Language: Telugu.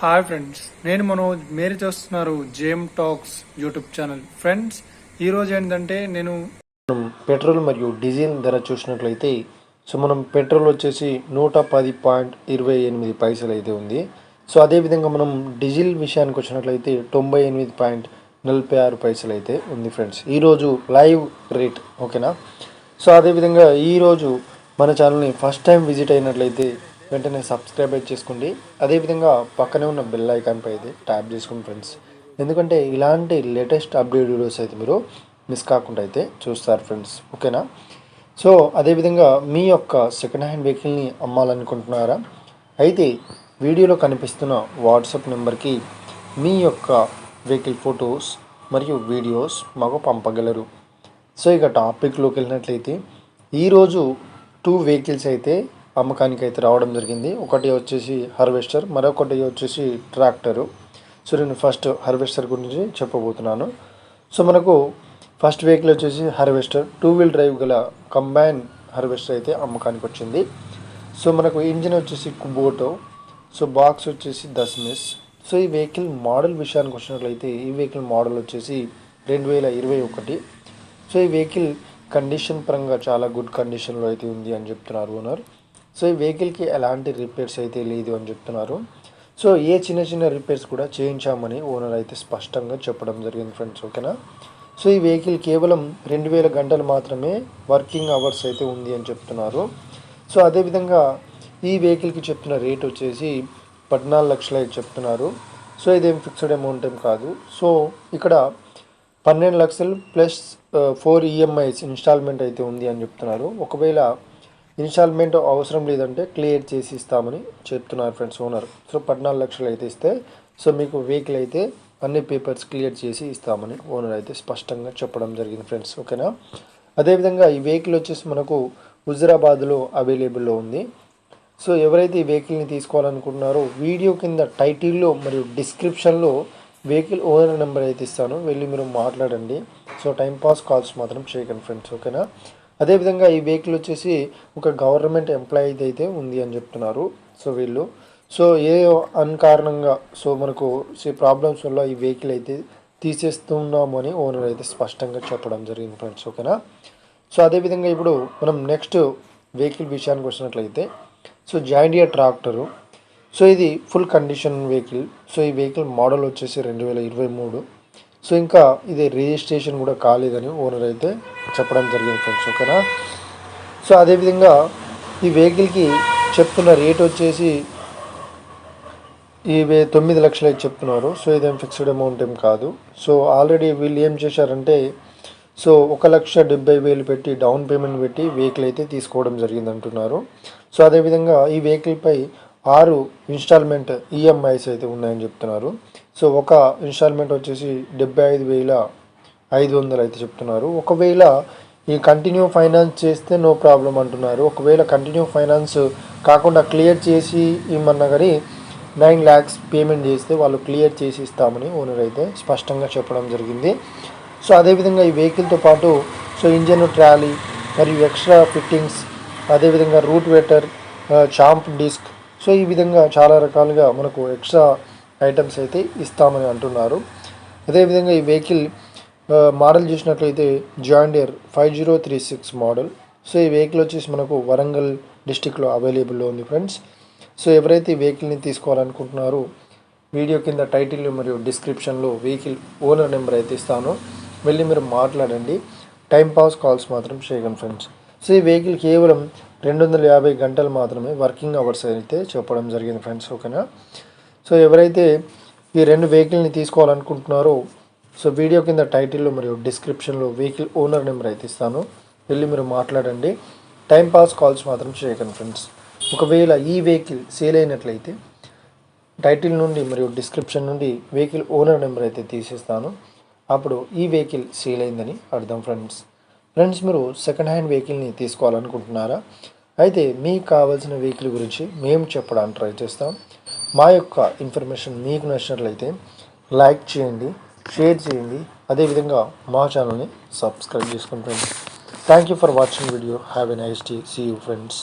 హాయ్ ఫ్రెండ్స్, నేను మనోజ్. మీరు చూస్తున్నారు జేమ్ టాక్స్ యూట్యూబ్ ఛానల్. ఫ్రెండ్స్, ఈరోజు ఏంటంటే మనం పెట్రోల్ మరియు డీజిల్ ధర చూసినట్లయితే మనం పెట్రోల్ వచ్చేసి 110.28 అయితే ఉంది. అదేవిధంగా మనం డీజిల్ విషయానికి వచ్చినట్లయితే 98.46 అయితే ఉంది ఫ్రెండ్స్. ఈరోజు లైవ్ రేట్, ఓకేనా. అదేవిధంగా ఈరోజు మన ఛానల్ని ఫస్ట్ టైం విజిట్ అయినట్లయితే వెంటనే సబ్స్క్రైబ్ చేసుకోండి. అదేవిధంగా పక్కనే ఉన్న బెల్ ఐకాన్పై అయితే ట్యాప్ చేసుకోండి ఫ్రెండ్స్. ఎందుకంటే ఇలాంటి లేటెస్ట్ అప్డేట్ వీడియోస్ అయితే మీరు మిస్ కాకుండా అయితే చూస్తారు ఫ్రెండ్స్, ఓకేనా. అదేవిధంగా మీ యొక్క సెకండ్ హ్యాండ్ వెహికల్ని అమ్మాలనుకుంటున్నారా? అయితే వీడియోలో కనిపిస్తున్న వాట్సాప్ నెంబర్కి మీ యొక్క వెహికల్ ఫొటోస్ మరియు వీడియోస్ మాకు పంపగలరు. ఇక టాపిక్లోకి వెళ్ళినట్లయితే ఈరోజు 2 వెహికల్స్ అయితే అమ్మకానికి అయితే రావడం జరిగింది. ఒకటి వచ్చేసి హార్వెస్టర్, మరొకటి వచ్చేసి ట్రాక్టరు. నేను ఫస్ట్ హార్వెస్టర్ గురించి చెప్పబోతున్నాను. మనకు ఫస్ట్ వెహికల్ వచ్చేసి హార్వెస్టర్ 2 వీల్ డ్రైవ్ గల కంబైన్ హార్వెస్టర్ అయితే అమ్మకానికి వచ్చింది. మనకు ఇంజిన్ వచ్చేసి కుబోటో, బాక్స్ వచ్చేసి దశ్మెష్. ఈ వెహికల్ మోడల్ విషయానికి వచ్చినట్లయితే ఈ వెహికల్ మోడల్ వచ్చేసి 2021. ఈ వెహికల్ కండిషన్ పరంగా చాలా గుడ్ కండిషన్లో అయితే ఉంది అని చెప్తున్నారు ఓనర్. ఈ వెహికల్కి ఎలాంటి రిపేర్స్ అయితే లేదు అని చెప్తున్నారు. ఏ చిన్న చిన్న రిపేర్స్ కూడా చేయించామని ఓనర్ అయితే స్పష్టంగా చెప్పడం జరిగింది ఫ్రెండ్స్, ఓకేనా. ఈ వెహికల్ కేవలం 2000 గంటలు మాత్రమే వర్కింగ్ అవర్స్ అయితే ఉంది అని చెప్తున్నారు. అదేవిధంగా ఈ వెహికల్కి చెప్తున్న రేట్ వచ్చేసి 14 లక్షలు అయితే చెప్తున్నారు. ఇదేం ఫిక్స్డ్ అమౌంట్ ఏం కాదు. ఇక్కడ 12 లక్షలు ప్లస్ 4 ఈఎంఐస్ ఇన్స్టాల్మెంట్ అయితే ఉంది అని చెప్తున్నారు. ఒకవేళ ఇన్స్టాల్మెంట్ అవసరం లేదంటే క్లియర్ చేసి ఇస్తామని చెప్తున్నారు ఫ్రెండ్స్ ఓనర్. 14 లక్షలు అయితే ఇస్తే మీకు వెహికల్ అయితే అన్ని పేపర్స్ క్లియర్ చేసి ఇస్తామని ఓనర్ అయితే స్పష్టంగా చెప్పడం జరిగింది ఫ్రెండ్స్, ఓకేనా. అదేవిధంగా ఈ వెహికల్ వచ్చేసి మనకు హుజరాబాద్లో అవైలబుల్లో ఉంది. ఎవరైతే ఈ వెహికల్ని తీసుకోవాలనుకుంటున్నారో వీడియో కింద టైటిల్లో మరియు డిస్క్రిప్షన్లో వెహికల్ ఓనర్ నెంబర్ అయితే ఇస్తాను, వెళ్ళి మీరు మాట్లాడండి. టైంపాస్ కాల్స్ మాత్రం చేయకండి ఫ్రెండ్స్, ఓకేనా. అదేవిధంగా ఈ వెహికల్ వచ్చేసి ఒక గవర్నమెంట్ ఎంప్లాయీ అయితే ఉంది అని చెప్తున్నారు. వీళ్ళు ఏ అన్కారణంగా మనకు ప్రాబ్లమ్స్ వల్ల ఈ వెహికల్ అయితే తీసేస్తున్నాము అని ఓనర్ అయితే స్పష్టంగా చెప్పడం జరిగింది ఫ్రెండ్స్, ఓకేనా. అదేవిధంగా ఇప్పుడు మనం నెక్స్ట్ వెహికల్ విషయానికి వచ్చినట్లయితే జాండియర్ ట్రాక్టరు. ఇది ఫుల్ కండిషన్ వెహికల్. ఈ వెహికల్ మోడల్ వచ్చేసి 2023. ఇంకా ఇది రిజిస్ట్రేషన్ కూడా కాలేదని ఓనర్ అయితే చెప్పడం జరిగింది ఫ్రెండ్స్, ఓకేనా. అదేవిధంగా ఈ వెహికల్కి చెప్తున్న రేట్ వచ్చేసి 9 లక్షలు అయితే చెప్తున్నారు. ఇదేం ఫిక్స్డ్ అమౌంట్ ఏం కాదు. ఆల్రెడీ వీళ్ళు ఏం చేశారంటే 1,70,000 పెట్టి డౌన్ పేమెంట్ పెట్టి వెహికల్ అయితే తీసుకోవడం జరిగింది అంటున్నారు. అదేవిధంగా ఈ వెహికల్పై 6 ఇన్స్టాల్మెంట్ ఈఎంఐస్ అయితే ఉన్నాయని చెప్తున్నారు. ఒక ఇన్స్టాల్మెంట్ వచ్చేసి 75,500 అయితే చెప్తున్నారు. ఒకవేళ ఈ కంటిన్యూ ఫైనాన్స్ చేస్తే నో ప్రాబ్లం అంటున్నారు. ఒకవేళ కంటిన్యూ ఫైనాన్స్ కాకుండా క్లియర్ చేసి ఇమ్మన్నా కానీ 9 lakhs పేమెంట్ చేస్తే వాళ్ళు క్లియర్ చేసి ఇస్తామని ఓనర్ అయితే స్పష్టంగా చెప్పడం జరిగింది. అదేవిధంగా ఈ వెహికల్తో పాటు ఇంజన్ ట్రాలీ మరియు ఎక్స్ట్రా ఫిట్టింగ్స్, అదేవిధంగా రూట్ వెటర్, చాంప్ డిస్క్, ఈ విధంగా చాలా రకాలుగా మనకు ఎక్స్ట్రా ఐటమ్స్ అయితే ఇస్తామని అంటున్నారు. అదేవిధంగా ఈ వెహికల్ మోడల్ చూసినట్లయితే జాండియర్ 5036 మోడల్. ఈ వెహికల్ వచ్చేసి మనకు వరంగల్ డిస్టిక్లో అవైలబుల్లో ఉంది ఫ్రెండ్స్. ఎవరైతే ఈ వెహికల్ని తీసుకోవాలనుకుంటున్నారో వీడియో కింద టైటిల్ మరియు డిస్క్రిప్షన్లో వెహికల్ ఓనర్ నెంబర్ అయితే ఇస్తాను, వెళ్ళి మీరు మాట్లాడండి. టైంపాస్ కాల్స్ మాత్రం చేయకండి ఫ్రెండ్స్. ఈ వెహికల్ కేవలం 250 గంటలు మాత్రమే వర్కింగ్ అవర్స్ అయితే చెప్పడం జరిగింది ఫ్రెండ్స్, ఓకేనా. ఎవరైతే ఈ 2 వెహికల్ని తీసుకోవాలనుకుంటున్నారో వీడియో కింద టైటిల్లో మరియు డిస్క్రిప్షన్లో వెహికల్ ఓనర్ నెంబర్ అయితే ఇస్తాను, వెళ్ళి మీరు మాట్లాడండి. టైంపాస్ కాల్స్ మాత్రం చేయకండి ఫ్రెండ్స్. ఒకవేళ ఈ వెహికల్ సేల్ అయినట్లయితే టైటిల్ నుండి మరియు డిస్క్రిప్షన్ నుండి వెహికల్ ఓనర్ నెంబర్ అయితే తీసేస్తాను, అప్పుడు ఈ వెహికల్ సేల్ అయిందని అర్థం ఫ్రెండ్స్. మీరు సెకండ్ హ్యాండ్ వెహికల్ని తీసుకోవాలనుకుంటున్నారా? అయితే మీకు కావాల్సిన వెహికల్ గురించి మేము చెప్పడానికి ట్రై చేస్తాం. మా యొక్క ఇన్ఫర్మేషన్ మీకు నచ్చినట్లయితే లైక్ చేయండి, షేర్ చేయండి, అదేవిధంగా మా ఛానల్ని సబ్స్క్రైబ్ చేసుకోండి friends. Thank you for watching video. Have a nice day. See you friends.